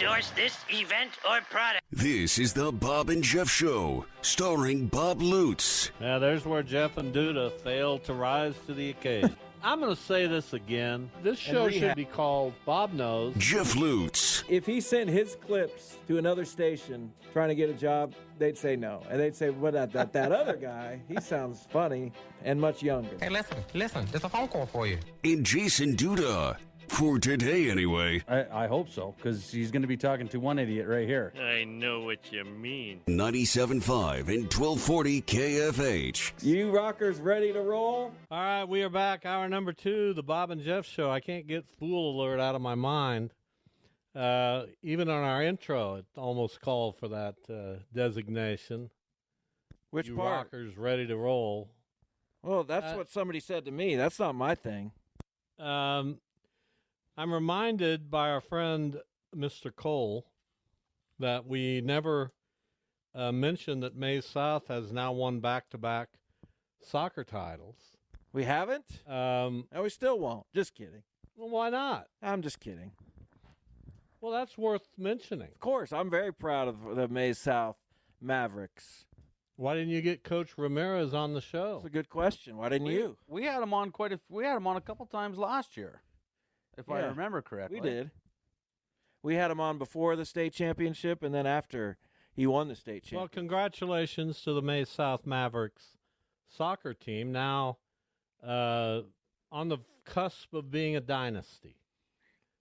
endorse this event or product. This is the Bob and Jeff Show, starring Bob Lutz. Yeah, there's where Jeff and Duda failed to rise to the occasion. I'm going to say this again. This show should be called Bob Knows. Jeff Lutz. If he sent his clips to another station trying to get a job, they'd say no. And they'd say, well, that other guy, he sounds funny and much younger. Hey, listen, there's a phone call for you. And Jason Duda. For today, anyway. I hope so, because he's going to be talking to one idiot right here. I know what you mean. 97.5 and 1240 KFH. You rockers ready to roll? All right, we are back. Hour number 2, the Bob and Jeff Show. I can't get Fool Alert out of my mind. Even on our intro, it almost called for that designation. Which you part? Rockers ready to roll. Well, that's what somebody said to me. That's not my thing. I'm reminded by our friend Mr. Cole that we never mentioned that Mays South has now won back-to-back soccer titles. We haven't? And we still won't. Just kidding. Well, why not? I'm just kidding. Well, that's worth mentioning. Of course, I'm very proud of the Mays South Mavericks. Why didn't you get Coach Ramirez on the show? That's a good question. Why didn't you? We had him on we had him on a couple times last year, if I remember correctly. We did. We had him on before the state championship and then after he won the state championship. Well, congratulations to the Mays South Mavericks soccer team, now on the cusp of being a dynasty.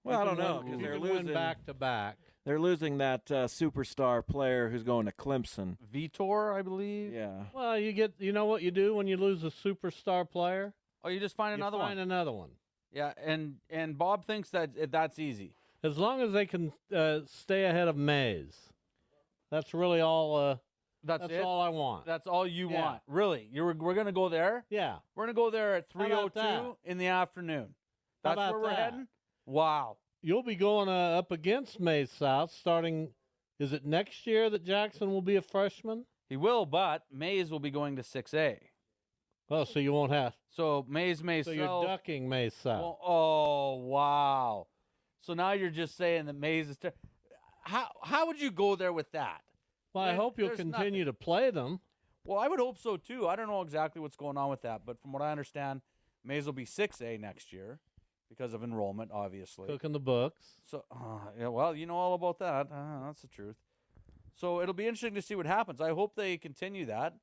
Well, I don't know, because they're losing back-to-back. They're losing that superstar player who's going to Clemson. Vitor, I believe. Yeah. Well, you know what you do when you lose a superstar player? Oh, you just find another one. Find another one. Yeah, and Bob thinks that's easy. As long as they can stay ahead of Mays. That's really all. That's all I want. That's all you want, really. We're going to go there. Yeah, we're going to go there at 3:02 in the afternoon. That's where we're heading. Wow. You'll be going up against Mays South starting. Is it next year that Jackson will be a freshman? He will, but Mays will be going to 6A. Oh, so you won't have. So Mays So South. you're ducking Mays South. Well, oh, wow. So now you're just saying that Mays is. How would you go there with that? Well, I hope you'll continue to play them. Well, I would hope so, too. I don't know exactly what's going on with that, but from what I understand, Mays will be 6A next year because of enrollment, obviously. Cooking the books. So, yeah, well, you know all about that. That's the truth. So it'll be interesting to see what happens. I hope they continue that.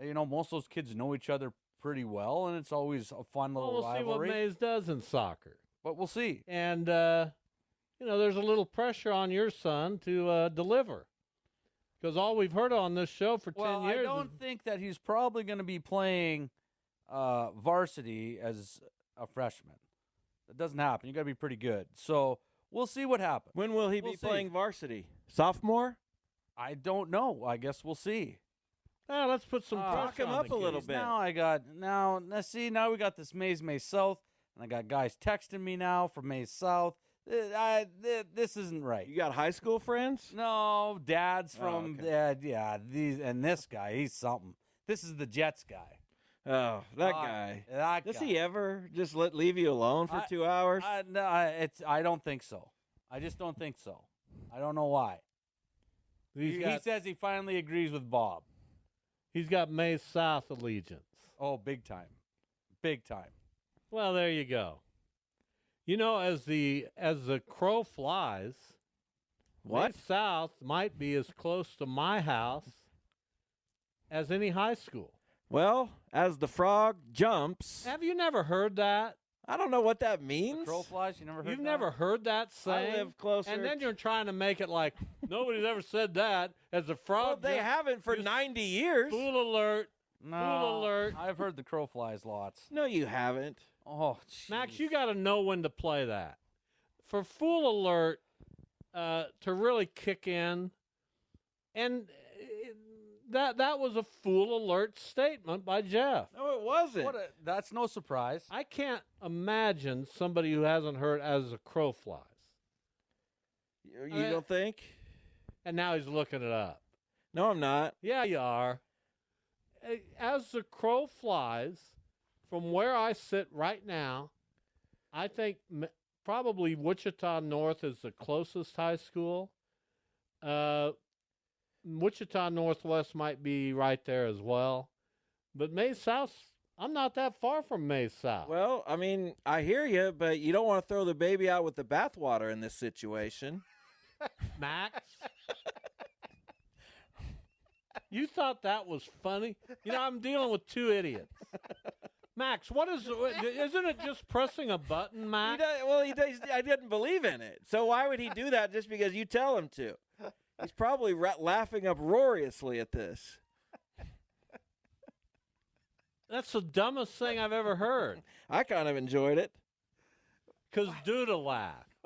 You know, most of those kids know each other pretty well, and it's always a fun little rivalry. We'll see what Mays does in soccer. But we'll see. And, there's a little pressure on your son to deliver. Because all we've heard on this show for 10 years. I don't think that he's probably going to be playing varsity as a freshman. That doesn't happen. You got to be pretty good. So we'll see what happens. When will he be playing varsity? Sophomore? I don't know. I guess we'll see. Let's put some pressure Talk him on up the a little kid. bit. Now we got this Mays South, and I got guys texting me now from Mays South. This isn't right. You got high school friends? No, dads from this guy, he's something. This is the Jets guy. Oh, that guy. That Does guy. he ever just leave you alone for 2 hours? No, I don't think so. I just don't think so. I don't know why. He says he finally agrees with Bob. He's got Mays South allegiance. Oh, big time. Big time. Well, there you go. You know, as the crow flies, Mays South might be as close to my house as any high school. Well, as the frog jumps. Have you never heard that? I don't know what that means. The crow flies? You never heard that? You've never heard that saying? I live closer. And then you're trying to make it like nobody's ever said that. As the frog they haven't for 90 years. Fool alert. No, Fool alert. I've heard the crow flies lots. No, you haven't. Oh, geez. Max, you got to know when to play that. For Fool Alert to really kick in, and that was a Fool Alert statement by Jeff. No, it wasn't. That's no surprise. I can't imagine somebody who hasn't heard as a crow flies. You don't think? And now he's looking it up. No, I'm not. Yeah, you are. As the crow flies, from where I sit right now, I think probably Wichita North is the closest high school. Wichita Northwest might be right there as well. But May South, I'm not that far from May South. Well, I mean, I hear you, but you don't want to throw the baby out with the bathwater in this situation. Max, you thought that was funny? You know, I'm dealing with two idiots. Max, isn't it just pressing a button, Max? I didn't believe in it. So why would he do that just because you tell him to? He's probably laughing uproariously at this. That's the dumbest thing I've ever heard. I kind of enjoyed it. Because Duda laughed.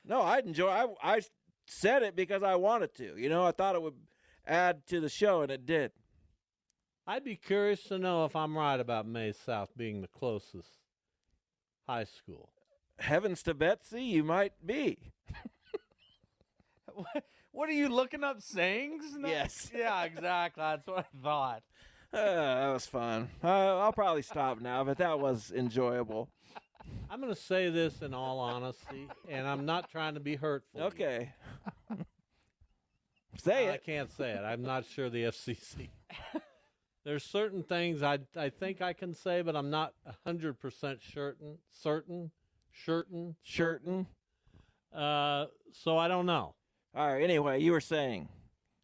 No, I said it because I wanted to. You know, I thought it would add to the show, and it did. I'd be curious to know if I'm right about May South being the closest high school. Heavens to Betsy, you might be. What are you looking up sayings? Yes. Yeah, exactly. That's what I thought. That was fun. I'll probably stop now, but that was enjoyable. I'm going to say this in all honesty, and I'm not trying to be hurtful. Okay. Say I it. can't say it. I'm not sure the FCC. There's certain things I think I can say, but I'm not 100% certain. So I don't know. All right, anyway, you were saying.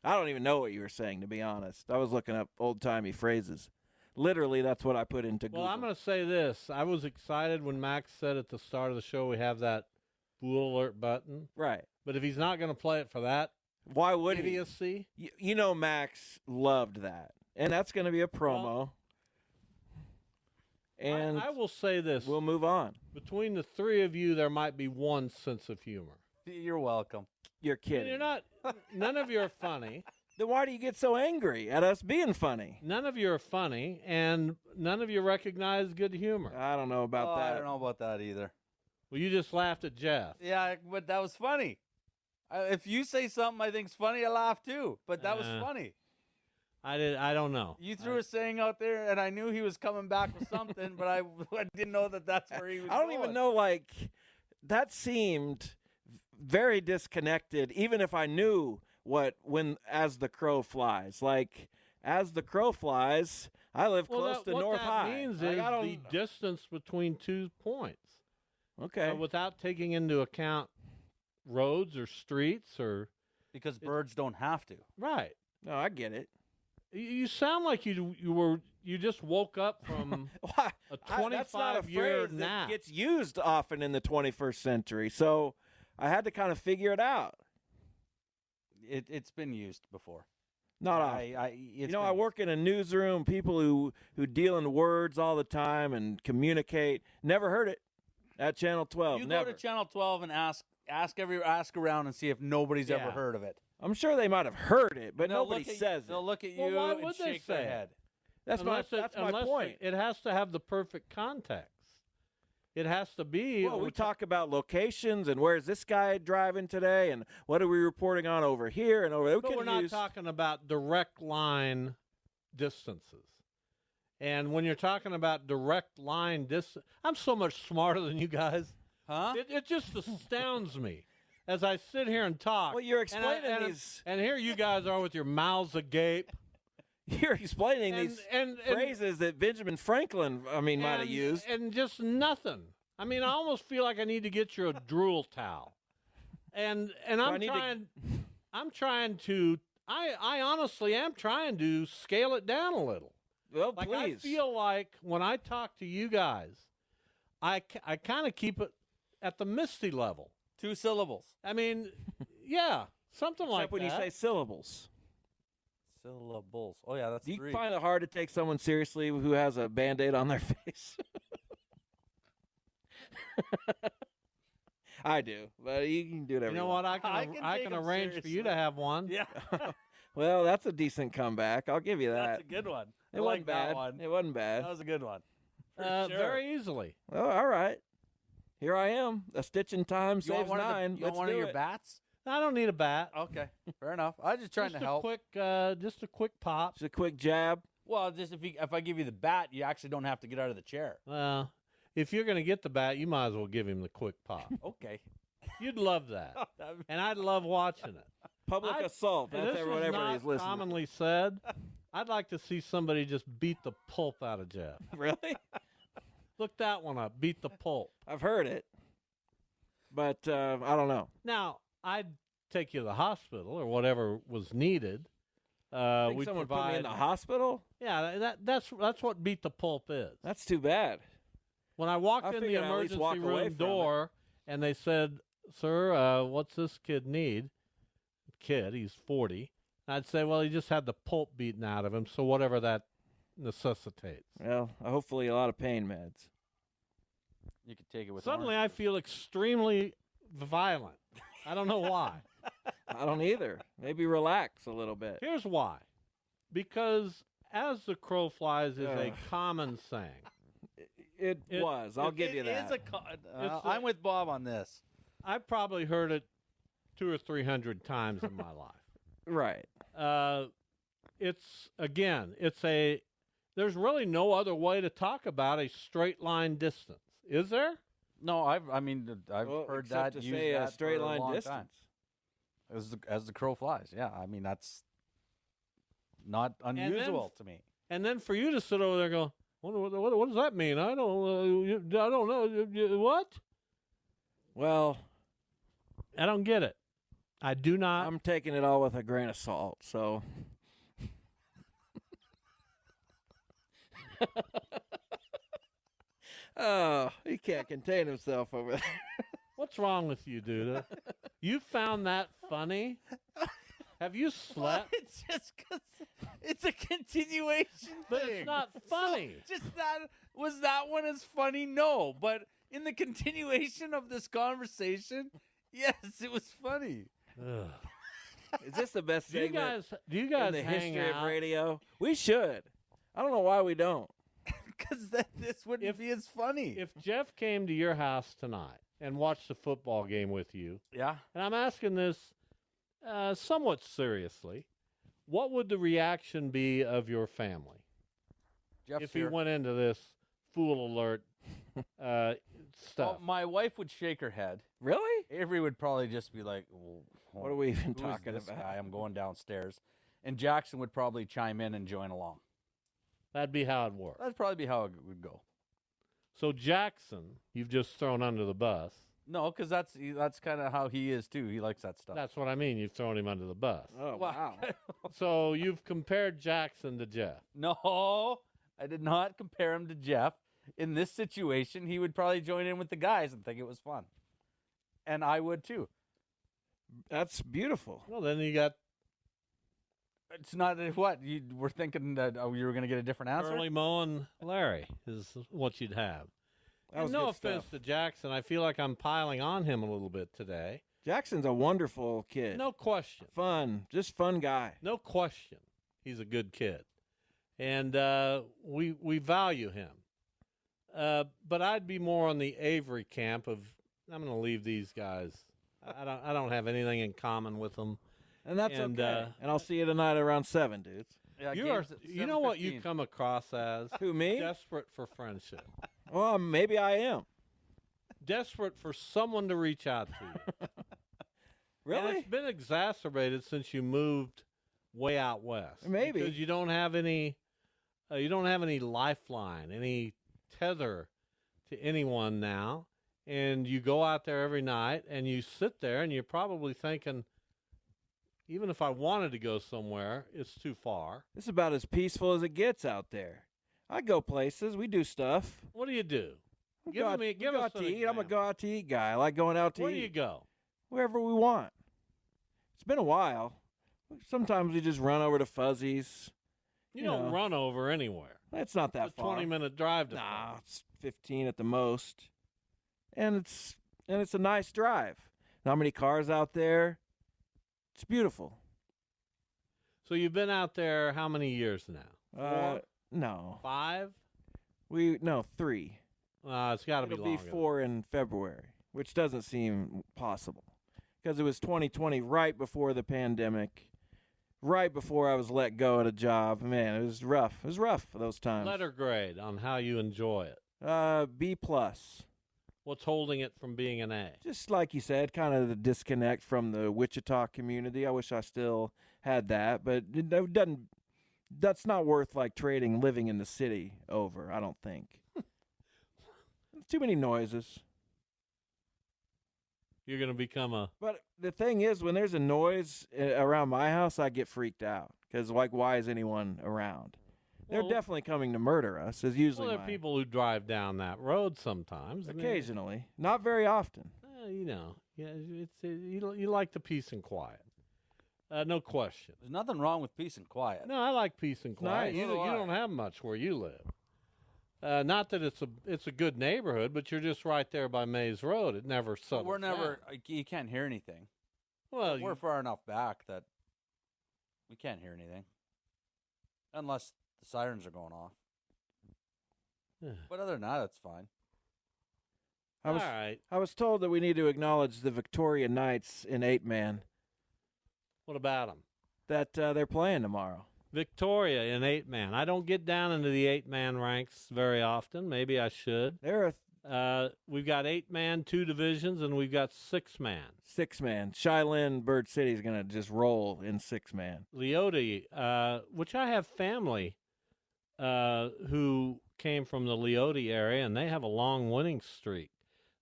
I don't even know what you were saying, to be honest. I was looking up old-timey phrases. Literally, that's what I put into Google. Well, I'm going to say this. I was excited when Max said at the start of the show we have that Fool Alert button. Right. But if he's not going to play it for that why would idiocy? You know Max loved that. And that's going to be a promo. Well, and I will say this. We'll move on. Between the three of you, there might be one sense of humor. You're welcome. You're kidding. You're not. None of you are funny. Then why do you get so angry at us being funny? None of you are funny, and none of you recognize good humor. I don't know about that. I don't know about that either. Well, you just laughed at Jeff. Yeah, but that was funny. If you say something I think's funny, I laugh too. But that was funny. I don't know. You threw a saying out there, and I knew he was coming back with something, but I didn't know that's where he was. I don't even know. Like, that seemed very disconnected. Even if I knew as the crow flies, like as the crow flies, I live close to North High. What that means like, is the distance between 2 points. Okay. Without taking into account roads or streets or because birds don't have to. Right. No, I get it. You sound like you just woke up from a 25-year nap. That gets used often in the 21st century, so I had to kind of figure it out. It's been used before. Not often. I work in a newsroom. People who deal in words all the time and communicate. Never heard it at Channel 12. You Never. go to Channel 12 and ask around and see if nobody's ever heard of it. I'm sure they might have heard it, but nobody says it. They'll look at you why and would they shake their say it? head. That's my point. It has to have the perfect context. It has to be. Well, we talk about locations and where's this guy driving today and what are we reporting on over here and over there. But we're not talking about direct line distances. And when you're talking about direct line distance, I'm so much smarter than you guys. Huh? It just astounds me as I sit here and talk. Well, you're explaining these. And here you guys are with your mouths agape. You're explaining these phrases that Benjamin Franklin, might have used. And just nothing. I mean, I almost feel like I need to get you a drool towel. And I'm trying to I honestly am trying to scale it down a little. Well, like, please. I feel like when I talk to you guys, I kind of keep it at the Misty level. 2 syllables. I mean, yeah, something like Except when that. you say syllables. Syllables. Oh, yeah, that's 3. Do you find it hard to take someone seriously who has a Band-Aid on their face? I do, but you can do whatever you know what? I can arrange for you to have one. Yeah. Well, that's a decent comeback. I'll give you that. That's a good one. It wasn't bad. It wasn't bad. That was a good one. Sure. Very easily. Oh, all right. Here I am. A stitch in time saves 9. You want one of your bats? I don't need a bat. Okay, fair enough. I was just trying to help. Just a quick pop. Just a quick jab. Well, just if I give you the bat, you actually don't have to get out of the chair. Well, if you're going to get the bat, you might as well give him the quick pop. Okay. You'd love that, and I'd love watching it. Public assault. And That's this is whatever not he's listening. commonly said. I'd like to see somebody just beat the pulp out of Jeff. Really? Look that one up. Beat the pulp. I've heard it, but I don't know. Now, I'd take you to the hospital or whatever was needed. Think We'd someone provide, put me in the hospital? Yeah, that's what beat the pulp is. That's too bad. When I walked I in the figured I'd at least walk emergency away room from door and they said, "Sir, what's this kid need?" Kid, he's 40. I'd say, "Well, he just had the pulp beaten out of him, so whatever that necessitates." Well, hopefully a lot of pain meds. You could take it with Suddenly, orange I feel extremely violent. I don't know why. I don't either. Maybe relax a little bit. Here's why. Because as the crow flies is a Ugh. common saying. It was. I'll give you that. I'm with Bob on this. I've probably heard it 200 or 300 times in my life. Right. There's really no other way to talk about a straight line distance. Is there? No, I've Well, heard except that to used say that a straight for a line long distance. time. As the crow flies. Yeah, I mean that's not unusual to me. And then for you to sit over there and go, what does that mean? I don't know. What? Well, I don't get it. I do not. I'm taking it all with a grain of salt, so. Oh, he can't contain himself over there. What's wrong with you, Duda? You found that funny? Have you slept? It's just because it's a continuation But thing. it's not funny. So just that one is funny? No, but in the continuation of this conversation, yes, it was funny. Ugh. Is this the best Do you segment guys in the hang history out? of radio? We should. I don't know why we don't. Because this wouldn't be as funny. If Jeff came to your house tonight and watched the football game with you, yeah, and I'm asking this somewhat seriously, what would the reaction be of your family Jeff's if he here. went into this fool alert stuff? Well, my wife would shake her head. Really? Avery would probably just be like, What are we even who is talking this about? guy? I'm going downstairs. And Jackson would probably chime in and join along. That'd be how it works. That'd probably be how it would go. So Jackson, you've just thrown under the bus. No, because that's kind of how he is too. He likes that stuff. That's what I mean. You've thrown him under the bus. Oh, wow. So you've compared Jackson to Jeff. No, I did not compare him to Jeff. In this situation, he would probably join in with the guys and think it was fun. And I would too. That's beautiful. Well, then you got It's not what you were thinking that you were going to get a different answer. Early Mo and Larry is what you'd have. That was And no good offense stuff. to Jackson. I feel like I'm piling on him a little bit today. Jackson's a wonderful kid. No question. Fun. Just fun guy. No question. He's a good kid. And we value him. But I'd be more on the Avery camp of, I'm going to leave these guys. I don't have anything in common with them. And that's And, okay. And I'll see you tonight around 7, dudes. Yeah, You game's at know what you 7:15. come across as? Who, me? Desperate for friendship. Well, maybe I am. Desperate for someone to reach out to you. And Really? it's been exacerbated since you moved way out west. Maybe. Because you don't have any lifeline, any tether to anyone now. And you go out there every night and you sit there and you're probably thinking, even if I wanted to go somewhere, it's too far. It's about as peaceful as it gets out there. I go places. We do stuff. What do you do? We Give go out- me- we give go us out to an eat. I'm a example. go out to eat guy. I like going out to Where eat. do you go? Wherever we want. It's been a while. Sometimes we just run over to Fuzzy's. You don't know. run over anywhere. It's not that It's a far. 20-minute drive to Nah, Fuzz. it's 15 at the most. And it's a nice drive. How many cars out there? It's beautiful. So you've been out there how many years now? 4? No. 5? 3. It's got to be It'll be longer. 4 in February, which doesn't seem possible because it was 2020, right before the pandemic, right before I was let go at a job. Man, it was rough. It was rough for those times. Letter grade on how you enjoy it. B plus. What's holding it from being an A? Just like you said, kind of the disconnect from the Wichita community. I wish I still had that, but it doesn't. That's not worth like trading living in the city over. I don't think. Too many noises. You're going to become a... But the thing is, when there's a noise around my house, I get freaked out because, like, why is anyone around? They're definitely coming to murder us. Is usually there are people who drive down that road sometimes. Occasionally, not very often. You like the peace and quiet. No question. There's nothing wrong with peace and quiet. No, I like peace and quiet. Nice. You don't have much where you live. Not that it's a good neighborhood, but you're just right there by Mays Road. It never settles We're never. down. You can't hear anything. Well, We're far enough back that we can't hear anything, unless the sirens are going off. But other than that, it's fine. all right. I was told that we need to acknowledge the Victoria Knights in 8-man. What about them? That they're playing tomorrow. Victoria in 8-man. I don't get down into the 8-man ranks very often. Maybe I should. We've got 8-man, 2 divisions, and we've got 6-man. 6-man. Shiloh Bird City is going to just roll in 6-man. Leote, which I have family who came from the Leote area, and they have a long winning streak.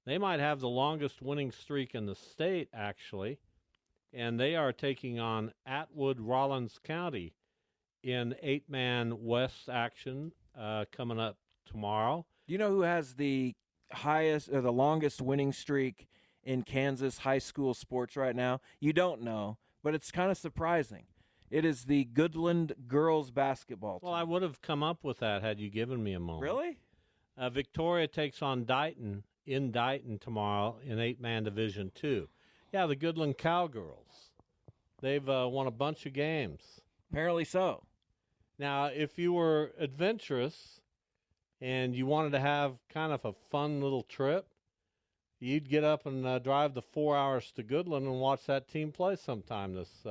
They might have the longest winning streak in the state, actually, and they are taking on Atwood Rollins County in 8-man West action coming up tomorrow. Do you know who has the highest or the longest winning streak in Kansas high school sports right now? You don't know, but it's kind of surprising. It is the Goodland girls basketball team. Well, I would have come up with that had you given me a moment. Really? Victoria takes on Dighton in Dighton tomorrow in 8-man Division 2. Yeah, the Goodland Cowgirls. They've won a bunch of games. Apparently so. Now, if you were adventurous and you wanted to have kind of a fun little trip, you'd get up and drive the 4 hours to Goodland and watch that team play sometime this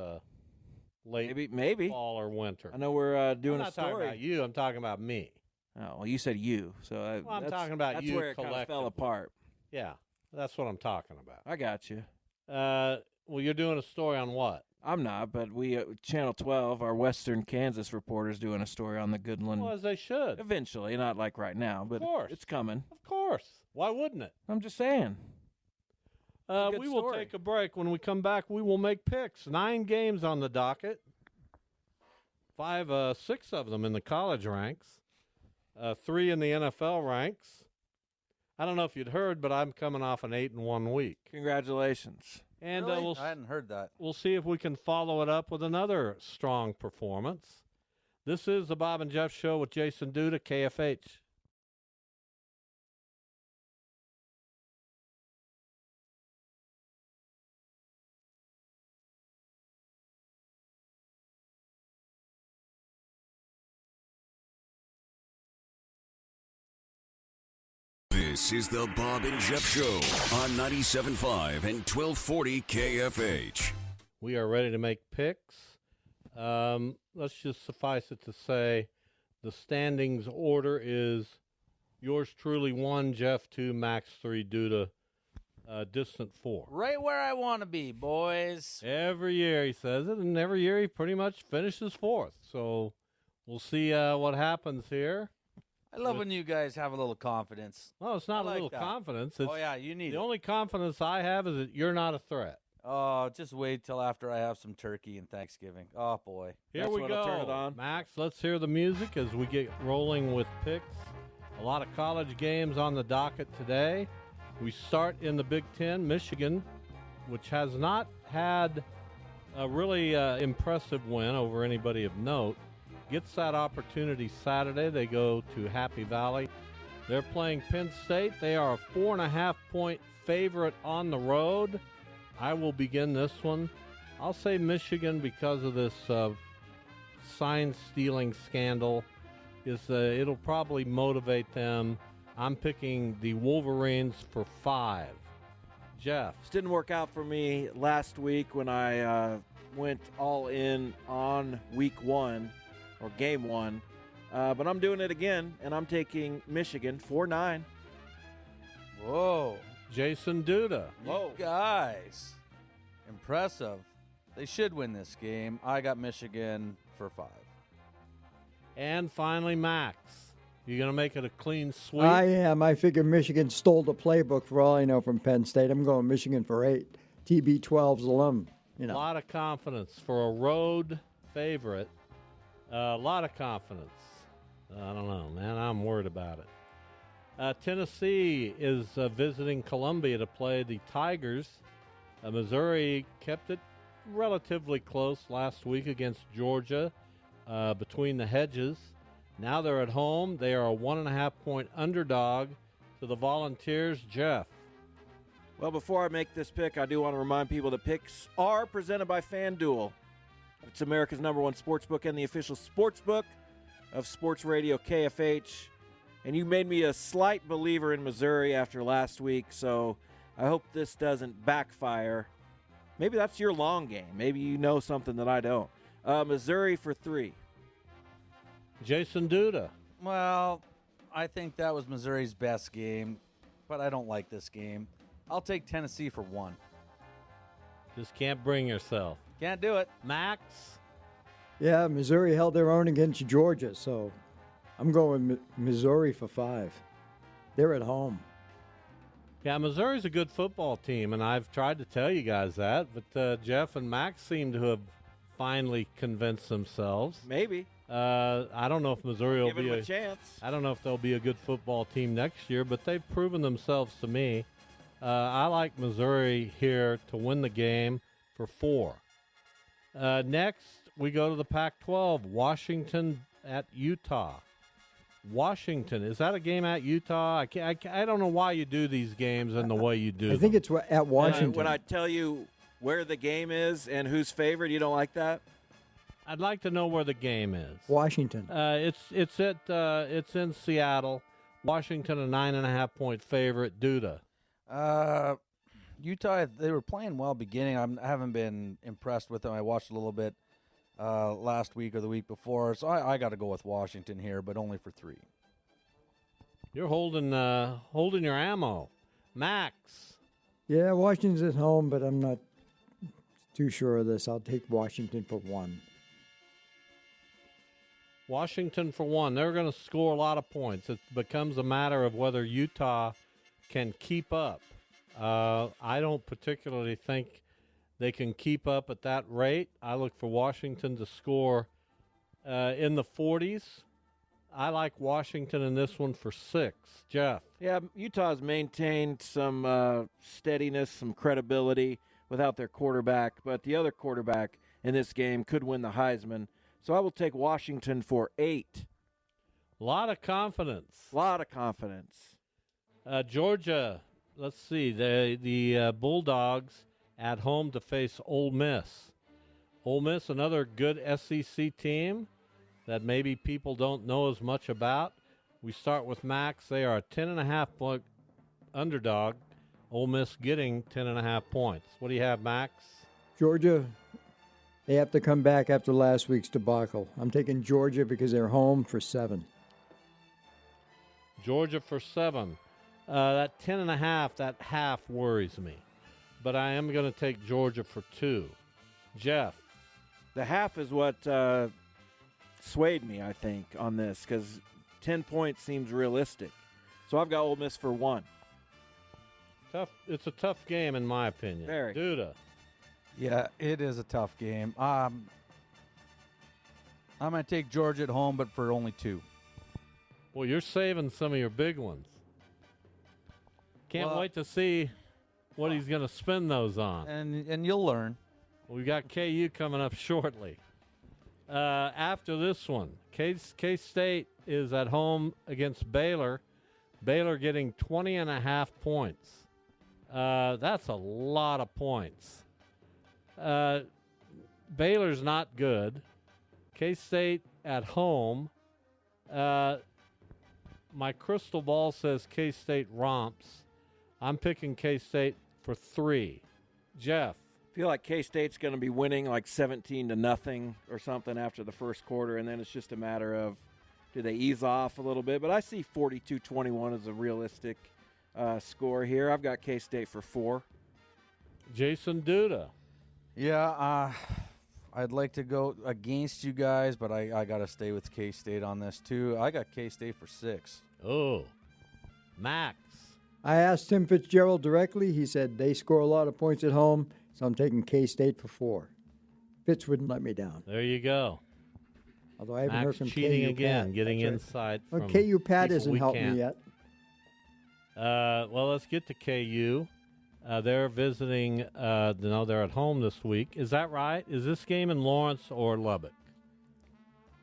late maybe fall or winter. I know we're doing I'm not a story. talking about you. I'm talking about me. Oh, well, you said you, so I'm talking about that's you where it kind of fell collectively. apart. Yeah, that's what I'm talking about. I got you. Well, you're doing a story on what? I'm not, but we Channel 12, our Western Kansas reporters, doing a story on the Goodland. Well, as they should. Eventually, not like right now, but Of course. it's coming. Of course. Why wouldn't it? I'm just saying. a good We will story. take a break. When we come back, we will make picks. 9 games on the docket. 6 of them in the college ranks. 3 in the NFL ranks. I don't know if you'd heard, but I'm coming off an 8-1 week. Congratulations. And Really? I hadn't heard that. we'll see if we can follow it up with another strong performance. This is the Bob and Jeff Show with Jason Duda, KFH. This is the Bob and Jeff Show on 97.5 and 1240 KFH. We are ready to make picks. Let's just suffice it to say the standings order is yours truly 1, Jeff 2, Max 3, Duda, distant 4. Right where I want to be, boys. Every year he says it, and every year he pretty much finishes 4th. So we'll see what happens here. I love when you guys have a little confidence. Well, it's not I a like little that. confidence. It's, Oh, yeah, you need the it. only confidence I have is that you're not a threat. Oh, just wait till after I have some turkey and Thanksgiving. Oh, boy. Here That's we what'll go. turn it on. Max, let's hear the music as we get rolling with picks. A lot of college games on the docket today. We start in the Big Ten. Michigan, which has not had a really impressive win over anybody of note, gets that opportunity Saturday. They go to Happy Valley. They're playing Penn State. They are a 4.5-point favorite on the road. I will begin this one. I'll say Michigan because of this sign-stealing scandal. It'll probably motivate them. I'm picking the Wolverines for 5. Jeff. This didn't work out for me last week when I went all in on week 1 or game 1 But I'm doing it again, and I'm taking Michigan 4-9. Whoa. Jason Duda. You guys. Impressive. They should win this game. I got Michigan for 5. And finally, Max. You going to make it a clean sweep? I am. I figure Michigan stole the playbook for all I know from Penn State. I'm going Michigan for 8. TB12's alum. A lot of confidence for a road favorite. A lot of confidence. I don't know, man. I'm worried about it. Tennessee is visiting Columbia to play the Tigers. Missouri kept it relatively close last week against Georgia between the hedges. Now they're at home. They are a 1.5-point underdog to the Volunteers. Jeff. Well, before I make this pick, I do want to remind people that picks are presented by FanDuel. It's America's #1 sportsbook and the official sportsbook of Sports Radio KFH. And you made me a slight believer in Missouri after last week, so I hope this doesn't backfire. Maybe that's your long game. Maybe you know something that I don't. Missouri for 3. Jason Duda. Well, I think that was Missouri's best game, but I don't like this game. I'll take Tennessee for 1. Just can't bring yourself. Can't do it. Max. Yeah, Missouri held their own against Georgia, so I'm going Missouri for 5. They're at home. Yeah, Missouri's a good football team, and I've tried to tell you guys that, but Jeff and Max seem to have finally convinced themselves. Maybe. I don't know if Missouri will Give be them a chance. I don't know if they'll be a good football team next year, but they've proven themselves to me. I like Missouri here to win the game for 4. Next, we go to the Pac-12, Washington at Utah. Washington, is that a game at Utah? I don't know why you do these games and the way you do I think them. it's at Washington. When I tell you where the game is and who's favored, you don't like that? I'd like to know where the game is. Washington. It's in Seattle. Washington, a 9.5-point favorite. Duda. Utah, they were playing well beginning. I haven't been impressed with them. I watched a little bit last week or the week before, so I got to go with Washington here, but only for 3. You're holding your ammo. Max. Yeah, Washington's at home, but I'm not too sure of this. I'll take Washington for 1. Washington for 1. They're going to score a lot of points. It becomes a matter of whether Utah can keep up. I don't particularly think they can keep up at that rate. I look for Washington to score in the 40s. I like Washington in this one for 6. Jeff. Yeah, Utah's maintained some steadiness, some credibility without their quarterback, but the other quarterback in this game could win the Heisman. So I will take Washington for 8. A lot of confidence. Georgia, let's see, the Bulldogs at home to face Ole Miss. Ole Miss, another good SEC team that maybe people don't know as much about. We start with Max. They are a 10.5-point underdog. Ole Miss getting 10.5 points. What do you have, Max? Georgia, they have to come back after last week's debacle. I'm taking Georgia because they're home for 7. Georgia for 7. That 10.5, that half worries me. But I am going to take Georgia for 2. Jeff. The half is what swayed me, I think, on this, because 10 points seems realistic. So I've got Ole Miss for 1. Tough. It's a tough game, in my opinion. Very. Duda. Yeah, it is a tough game. I'm going to take Georgia at home, but for only 2. Well, you're saving some of your big ones. Can't wait to see what he's going to spend those on. And you'll learn. We got KU coming up shortly. After this one, K-State is at home against Baylor. Baylor getting 20.5 points. That's a lot of points. Baylor's not good. K-State at home. My crystal ball says K-State romps. I'm picking K-State for 3. Jeff. I feel like K-State's going to be winning like 17-0 or something after the first quarter, and then it's just a matter of do they ease off a little bit? But I see 42-21 as a realistic score here. I've got K-State for 4. Jason Duda. Yeah, I'd like to go against you guys, but I got to stay with K-State on this, too. I got K-State for 6. Oh, Max. I asked Tim Fitzgerald directly. He said they score a lot of points at home, so I'm taking K-State for 4. Fitz wouldn't let me down. There you go. Although I haven't heard Max from cheating KU again, Pat. getting That's insight right. from Well, KU Pat people hasn't we helped can't. me yet. Well, let's get to KU. They're visiting. No, they're at home this week. Is that right? Is this game in Lawrence or Lubbock?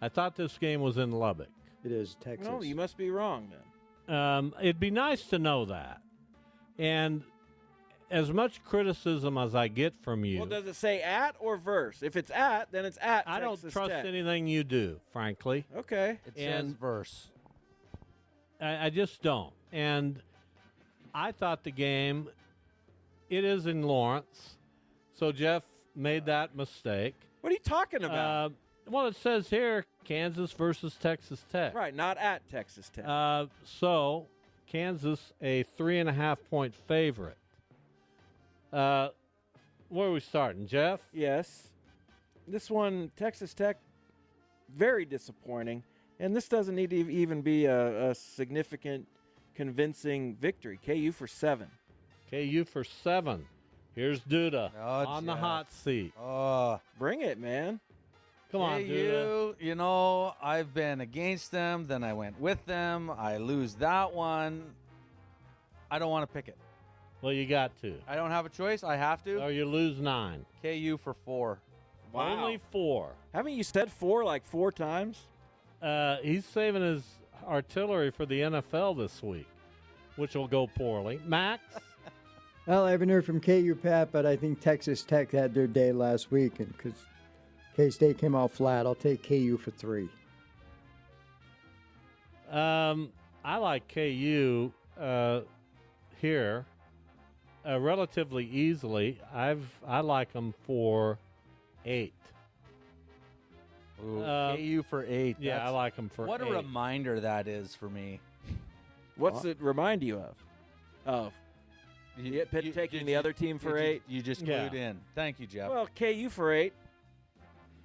I thought this game was in Lubbock. It is Texas. No, you must be wrong then. It'd be nice to know that. And as much criticism as I get from you, Well, does it say at or verse? If it's at, then it's at I don't Texas trust Tech. anything you do, frankly. Okay. It says verse. I just don't. And I thought the game, it is in Lawrence. So Jeff made that mistake. What are you talking about? Well, it says here Kansas versus Texas Tech. Right, not at Texas Tech. So Kansas, a 3.5-point favorite. Where are we starting, Jeff? Yes. This one, Texas Tech, very disappointing. And this doesn't need to even be a significant, convincing victory. KU for 7. KU for 7. Here's Duda Oh, on the Jeff. hot seat. Bring it, man. Come on, Duda. You know, I've been against them, then I went with them. I lose that one. I don't want to pick it. Well, you got to. I don't have a choice. I have to. Or you lose 9. KU for 4. Wow. Only 4. Haven't you said 4 like 4 times? He's saving his artillery for the NFL this week, which will go poorly. Max? Well, I haven't heard from KU Pat, but I think Texas Tech had their day last week, and because K-State came out flat, I'll take KU for 3. I like KU here relatively easily. I like them for 8. Ooh, KU for 8. Yeah, That's- I like them for What 8. a reminder that is for me. What's it remind you of? Oh. Taking the other team for 8? You just Yeah. clued in. Thank you, Jeff. Well, KU for 8.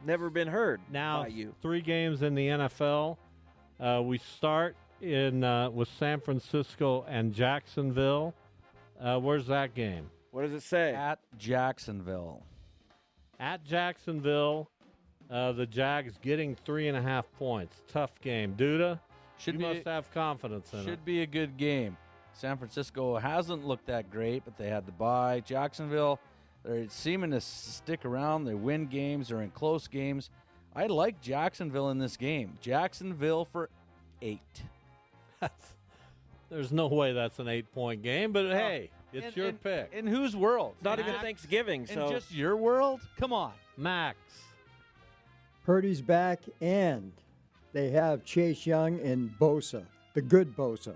Never been heard Now, by you. 3 games in the NFL. We start in with San Francisco and Jacksonville. Where's that game? What does it say? At Jacksonville. At Jacksonville, the Jags getting 3.5 points. Tough game. Duda, you must have confidence in it. Should be a good game. San Francisco hasn't looked that great, but they had the bye. Jacksonville, they're seeming to stick around. They win games. They're in close games. I like Jacksonville in this game. Jacksonville for 8. There's no way that's an 8-point game, but hey, it's your pick. In whose world? It's not even Thanksgiving, so. In just your world? Come on. Max. Purdy's back, and they have Chase Young and Bosa, the good Bosa.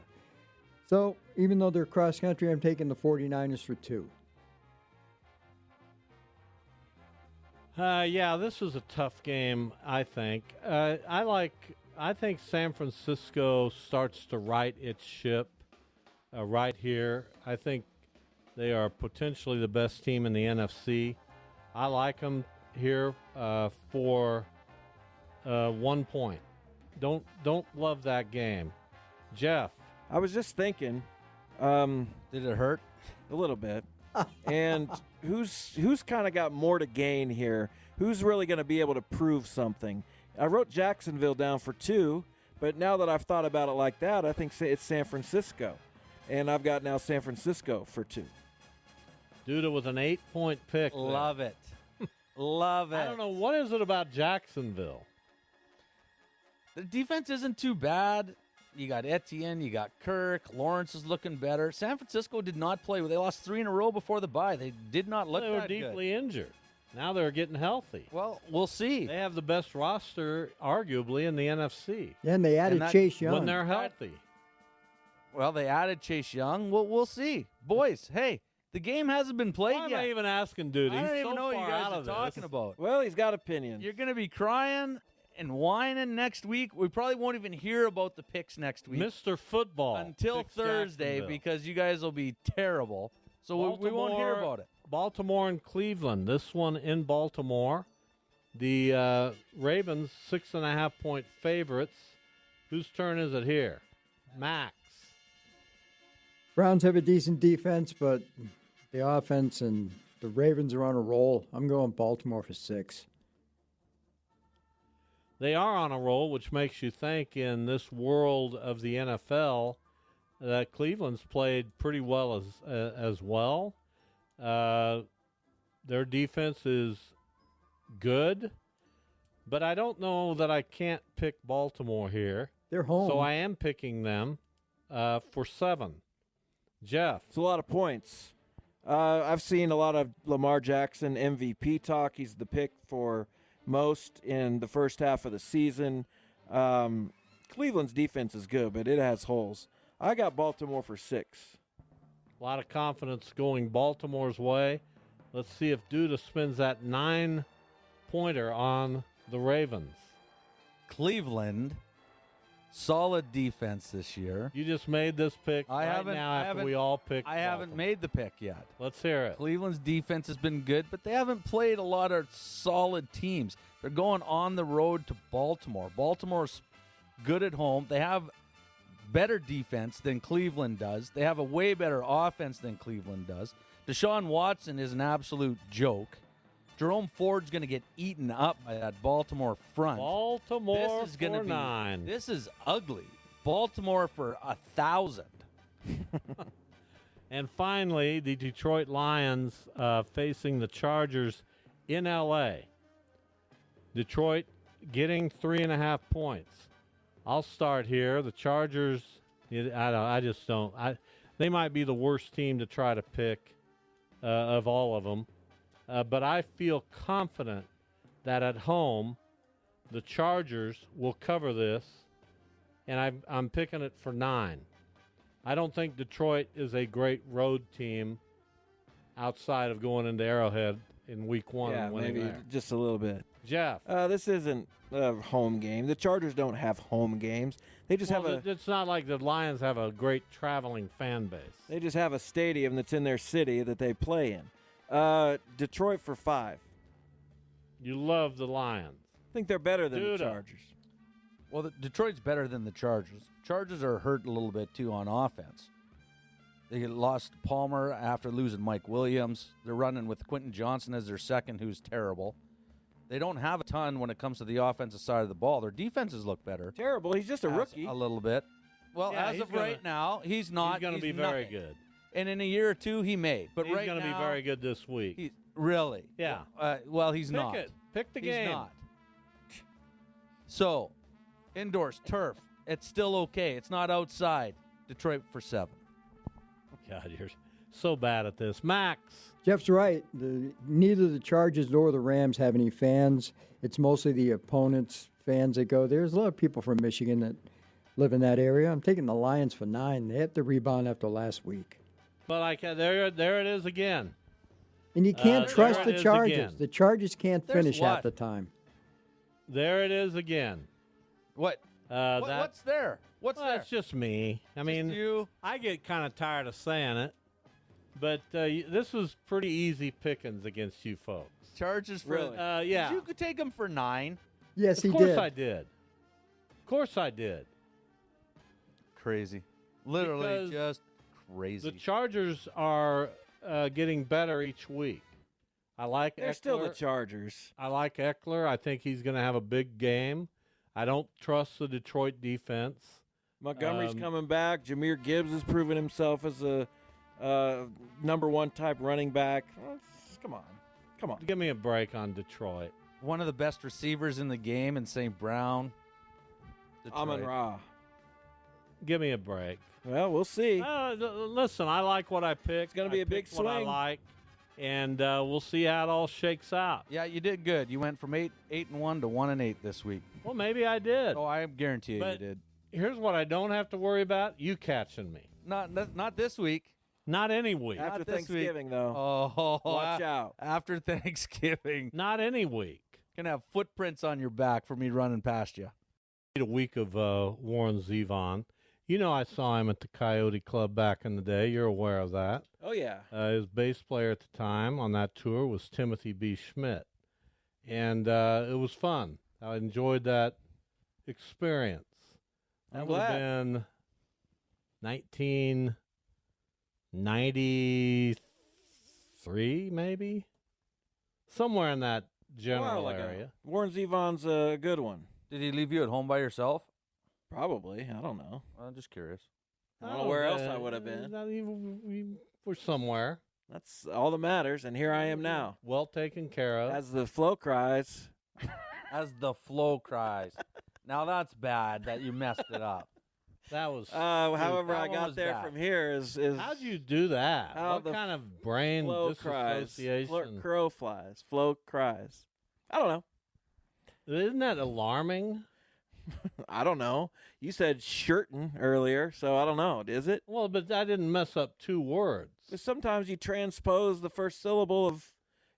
So even though they're cross country, I'm taking the 49ers for 2. Yeah, this was a tough game, I think. I think San Francisco starts to right its ship right here. I think they are potentially the best team in the NFC. I like them here for 1 point. Don't love that game. Jeff. I was just thinking. Did it hurt? A little bit. And who's kind of got more to gain here? Who's really going to be able to prove something? I wrote Jacksonville down for 2, but now that I've thought about it like that, I think it's San Francisco. And I've got now San Francisco for 2. Duda with an 8-point pick. Love it. Love it. I don't know. What is it about Jacksonville? The defense isn't too bad. You got Etienne, you got Kirk. Lawrence is looking better. San Francisco did not play. They lost 3 in a row before the bye. They did not look They were that deeply injured. Now they're getting healthy. Well, we'll see. They have the best roster, arguably, in the NFC. Yeah, and they added Chase Young. When they're healthy. Well, they added Chase Young. We'll see. Boys, hey, the game hasn't been played Why yet. am I even asking, dude? I don't He's even so know what you far guys out are of talking this. about. Well, he's got opinions. You're going to be crying, and whining next week. We probably won't even hear about the picks next week. Mr. Football. Until picks Thursday, Jacksonville. because you guys will be terrible. So we won't hear about it. Baltimore and Cleveland. This one in Baltimore. The Ravens, 6.5-point favorites. Whose turn is it here? Max. Browns have a decent defense, but the offense and the Ravens are on a roll. I'm going Baltimore for 6. They are on a roll, which makes you think in this world of the NFL that Cleveland's played pretty well as well. Their defense is good, but I don't know that I can't pick Baltimore here. They're home. So I am picking them for 7. Jeff. It's a lot of points. I've seen a lot of Lamar Jackson MVP talk. He's the pick for most in the first half of the season. Cleveland's defense is good, but it has holes. I got Baltimore for 6. A lot of confidence going Baltimore's way. Let's see if Duda spins that 9-pointer on the Ravens. Cleveland, solid defense this year. You just made this pick we all picked I haven't Baltimore. made the pick yet. Let's hear it. Cleveland's defense has been good, but they haven't played a lot of solid teams. They're going on the road to Baltimore. Baltimore's good at home. They have better defense than Cleveland does. They have a way better offense than Cleveland does. Deshaun Watson is an absolute joke. Jerome Ford's going to get eaten up by that Baltimore front. Baltimore This is gonna for be 9. This is ugly. Baltimore for 1,000. And finally, the Detroit Lions facing the Chargers in L.A. Detroit getting 3.5 points. I'll start here. The Chargers, they might be the worst team to try to pick of all of them. But I feel confident that at home, the Chargers will cover this, and I'm picking it for 9. I don't think Detroit is a great road team outside of going into Arrowhead in week 1 Yeah, and winning maybe there. just a little bit. Jeff. This isn't a home game. The Chargers don't have home games. They just have It's not like the Lions have a great traveling fan base. They just have a stadium that's in their city that they play in. Detroit for 5. You love the Lions. I think they're better than Duda. the Chargers. Well, Detroit's better than the Chargers. Chargers are hurt a little bit, too, on offense. They lost Palmer after losing Mike Williams. They're running with Quentin Johnson as their second, who's terrible. They don't have a ton when it comes to the offensive side of the ball. Their defenses look better. Terrible. He's just a rookie. A little bit. Well, Yeah, as of right now, he's not. He's going to be very good. And in a year or two, he may. But He's right now, going to be very good this week. Really? Yeah. Well, he's Pick not. it. Pick the He's game. not. So, indoors, turf. It's still okay. It's not outside. Detroit for 7. God, you're so bad at this. Max. Jeff's right. Neither the Chargers nor the Rams have any fans. It's mostly the opponents' fans that go there. There's a lot of people from Michigan that live in that area. I'm taking the Lions for 9. They have to rebound after last week. But there it is again. And you can't trust there the it is Chargers. again. The Chargers can't There's finish what? half the time. There it is again. What? What's there? What's there? It's just me. I mean, you. I get kind of tired of saying it, but this was pretty easy pickings against you folks. Chargers for. Really? Yeah. You could take them for 9. Yes, Of he course did. I did. Of course I did. Crazy. Literally Because just crazy. The Chargers are getting better each week. I like They're Eckler. still the Chargers. I like Eckler. I think he's going to have a big game. I don't trust the Detroit defense. Montgomery's coming back. Jahmyr Gibbs has proven himself as a number 1 type running back. Come on. Give me a break on Detroit. One of the best receivers in the game in St. Brown. Detroit. Amon-Ra. Give me a break. Well, we'll see. Listen, I like what I picked. It's gonna be I a big picked what I swing. like, and we'll see how it all shakes out. Yeah, you did good. You went from 8-1 to 1-8 this week. Well, maybe I did. Oh, I guarantee you But did. Here's what I don't have to worry about: you catching me. Not this week. Not any week. After this week. Thanksgiving, though. Oh, Watch out. After Thanksgiving. Not any week. Gonna have footprints on your back for me running past you. A week of Warren Zevon. You know, I saw him at the Coyote Club back in the day. You're aware of that. Oh, yeah. His bass player at the time on that tour was Timothy B. Schmidt. And it was fun. I enjoyed that experience. That I'm would have glad. been 1993, maybe? Somewhere in that general area. Warren Zevon's a good one. Did he leave you at home by yourself? Probably. I don't know. I'm just curious. I don't know where else I would have been. We were somewhere. That's all that matters, and here I am now. Well taken care of. As the flow cries. As the flow cries. Now that's bad that you messed it up. That was. However, that I one got was there bad. from here is How'd you do that? how What the kind of brain flow cries. disassociation? Crow flies. Flow cries. I don't know. Isn't that alarming? I don't know. You said shirtin earlier, so I don't know. Is it? Well, but I didn't mess up 2 words. 'Cause sometimes you transpose the first syllable of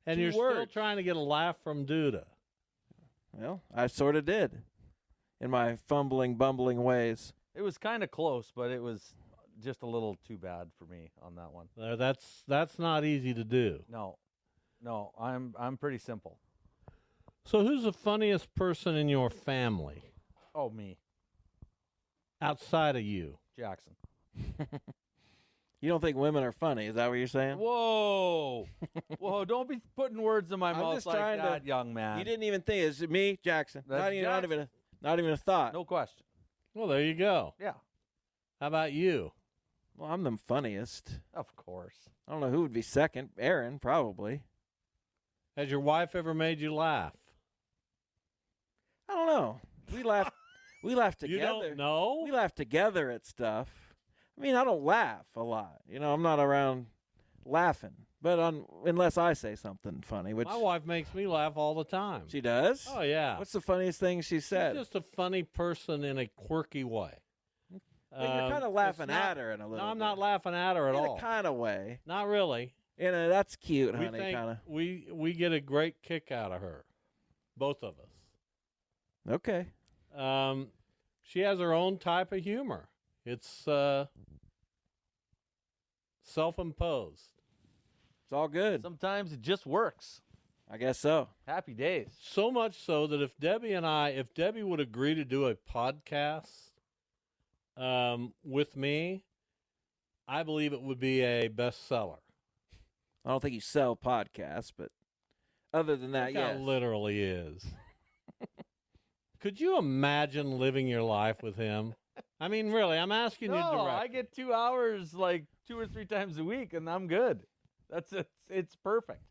And 2 you're words. still trying to get a laugh from Duda. Well, I sort of did in my fumbling, bumbling ways. It was kind of close, but it was just a little too bad for me on that one. That's not easy to do. No, I'm pretty simple. So who's the funniest person in your family Oh, me, outside of you? Jackson. You don't think women are funny? Is that what you're saying? Whoa, whoa! Don't be putting words in my I'm mouth just like trying to- that, young man. You didn't even think it's me, Jackson. That's Not Jackson. even a thought. No question. Well, there you go. Yeah, How about you? Well, I'm the funniest. of course. I don't know who would be second. Aaron, probably. Has your wife ever made you laugh? I don't know. We laugh. We laugh together. You don't know? We laugh together at stuff. I mean, I don't laugh a lot. You know, I'm not around laughing. But unless I say something funny, which My wife makes me laugh all the time. she does. Oh, yeah. What's the funniest thing she said? She's just a funny person in a quirky way. But you're kind of it's laughing not- at her in a little No, I'm bit. not laughing at her at In all. a kind of way. Not really. In a that's cute, We honey, think kind of. we get a great kick out of her, both of us. Okay. She has her own type of humor. It's self-imposed. It's all good. Sometimes it just works. I guess so. Happy days. So much so that if Debbie would agree to do a podcast with me, I believe it would be a bestseller. I don't think you sell podcasts, but other than that, Look how yes. literally is. Could you imagine living your life with him? I mean, really, I'm asking you No, directly. I get 2 hours like 2 or 3 times a week, and I'm good. That's it. It's perfect.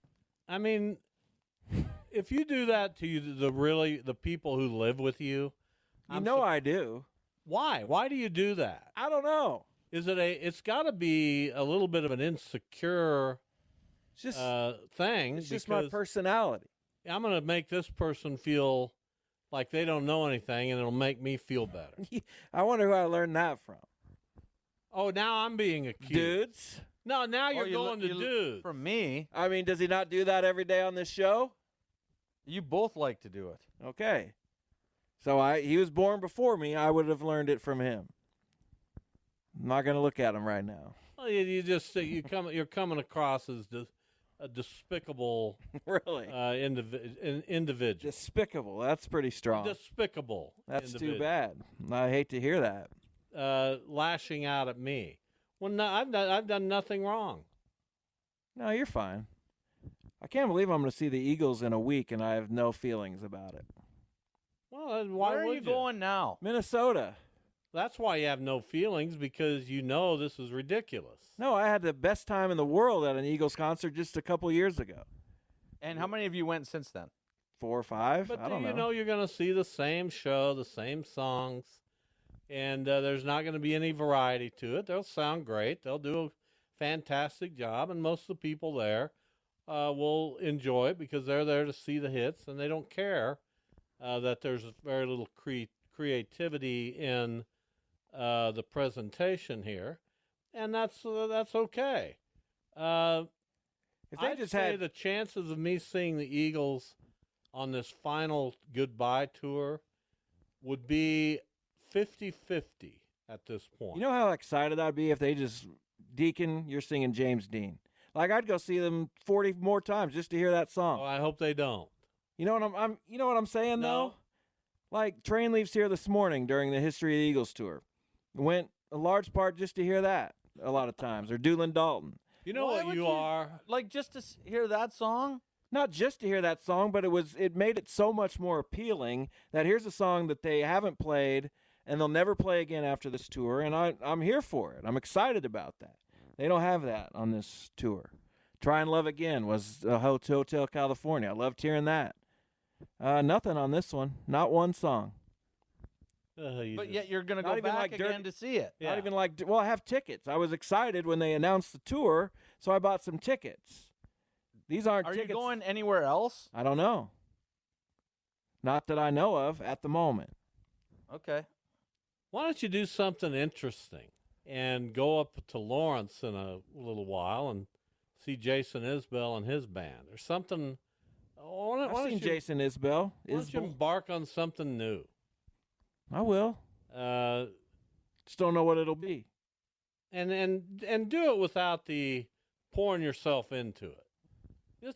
I mean, if you do that to the people who live with you, You know I do. why? Why do you do that? I don't know. It's got to be a little bit of an insecure It's just thing. it's just my because personality. I'm going to make this person feel like they don't know anything, and it'll make me feel better. I wonder who I learned that from. Oh, now I'm being accused. Dudes. No, now you're you going le- to you- dudes. From me, I mean, does he not do that every day on this show? you both like to do it. Okay. So he was born before me. I would have learned it from him. I'm not going to look at him right now. Well, you just you're coming across as a despicable Really? individual. Despicable. That's pretty strong. Despicable. That's too individual. bad. I hate to hear that. Lashing out at me. Well, no, I've done nothing wrong. No, you're fine. I can't believe I'm going to see the Eagles in a week and I have no feelings about it. Well, then why Where are would you going now? Minnesota. That's why you have no feelings, because you know this is ridiculous. No, I had the best time in the world at an Eagles concert just a couple years ago. And how many of you went since then? 4 or 5? But I don't you know. know you're going to see the same show, the same songs, and there's not going to be any variety to it. They'll sound great. They'll do a fantastic job, and most of the people there will enjoy it because they're there to see the hits, and they don't care that there's very little creativity in the presentation here, and that's okay. If they I'd just say had the chances of me seeing the Eagles on this final goodbye tour would be 50-50 at this point. You know how excited I'd be if they just, Deacon, you're singing James Dean. Like, I'd go see them 40 more times just to hear that song. Oh, I hope they don't. You know what you know what I'm saying, No. though? Like, Train leaves here this morning during the History of the Eagles tour. Went a large part just to hear that a lot of times. Or Doolin Dalton. You know Why what would you are? Like, just to hear that song? Not just to hear that song, but it made it so much more appealing that here's a song that they haven't played and they'll never play again after this tour, and I'm here for it. I'm excited about that. They don't have that on this tour. Try and Love Again was Hotel California. I loved hearing that. Nothing on this one. Not one song. But yet you're going to Not go even back like again Dirty- to see it. Yeah. Not even like, well, I have tickets. I was excited when they announced the tour, so I bought some tickets. These aren't Are tickets. you going anywhere else? I don't know. Not that I know of at the moment. Okay. Why don't you do something interesting and go up to Lawrence in a little while and see Jason Isbell and his band or something? Why I've don't seen you, Jason Isbell. Why don't you embark on something new? I will. Just don't know what it'll be. And do it without the pouring yourself into it.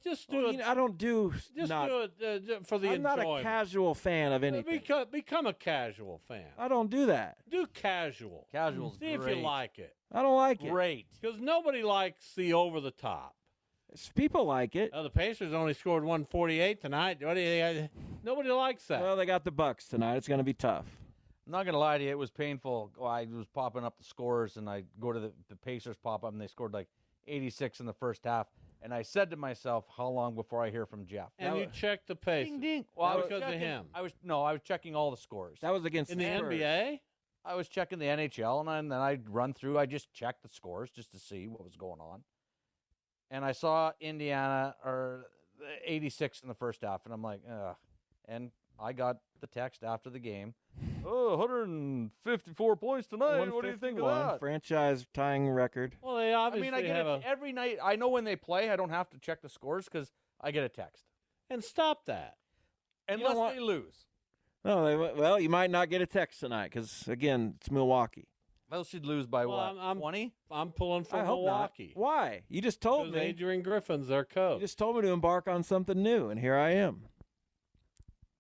Just do Well, it. you know, I don't do. Just not, do it for the I'm not a enjoyment. casual fan of anything. Become a casual fan. I don't do that. Do casual. Casual's See if great. you like it. I don't like it. Great. Because nobody likes the over the top. People like it. The Pacers only scored 148 tonight. Nobody likes that. Well, they got the Bucks tonight. It's going to be tough. I'm not going to lie to you. It was painful. I was popping up the scores, and I go to the Pacers pop up, and they scored like 86 in the first half. And I said to myself, how long before I hear from Jeff? and you check the Pacers. Ding, ding. Well, I was because of checking, him. I was checking all the scores. That was against In the Spurs. NBA? I was checking the NHL, and then I'd run through. I just checked the scores just to see what was going on. And I saw Indiana or 86 in the first half, and I'm like, ugh. And I got the text after the game. Oh, 154 points tonight. What do you think of 151, that? franchise tying record. Well, they I obviously mean, I get have it every night. I know when they play. I don't have to check the scores because I get a text. And stop that. Unless what? they lose. No, well, you might not get a text tonight because, again, it's Milwaukee. They should lose by Well, what? 20? I'm pulling for I hope Milwaukee. not. Why? You just told Because me. Adrian Griffin's their You coach. just told me to embark on something new, and here I am.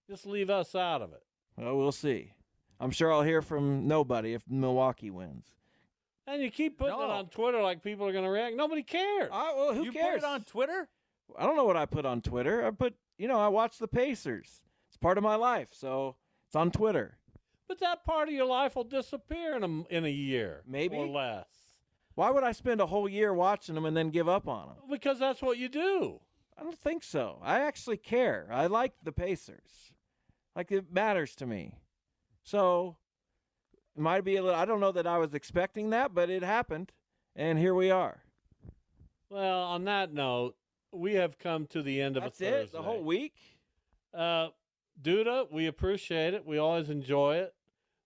Just leave us out of it. Well, we'll see. I'm sure I'll hear from nobody if Milwaukee wins. And you keep putting it No. on Twitter like people are going to react. Nobody cares. Well, who You cares? put it on Twitter? I don't know what I put on Twitter. I watch the Pacers. It's part of my life, so it's on Twitter. But that part of your life will disappear in a year. Maybe. Or less. Why would I spend a whole year watching them and then give up on them? Because that's what you do. I don't think so. I actually care. I like the Pacers. Like, it matters to me. So, it might be a little, I don't know that I was expecting that, but it happened, and here we are. Well, on that note, we have come to the end of That's a Thursday. it? The whole week? Duda, we appreciate it. We always enjoy it.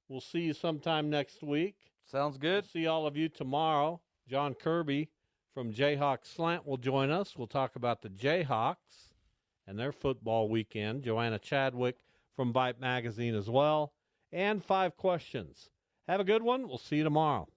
We'll see you sometime next week. Sounds good. See all of you tomorrow. John Kirby from Jayhawk Slant will join us. We'll talk about the Jayhawks and their football weekend. Joanna Chadwick from Bite Magazine as well. And 5 questions. Have a good one. We'll see you tomorrow.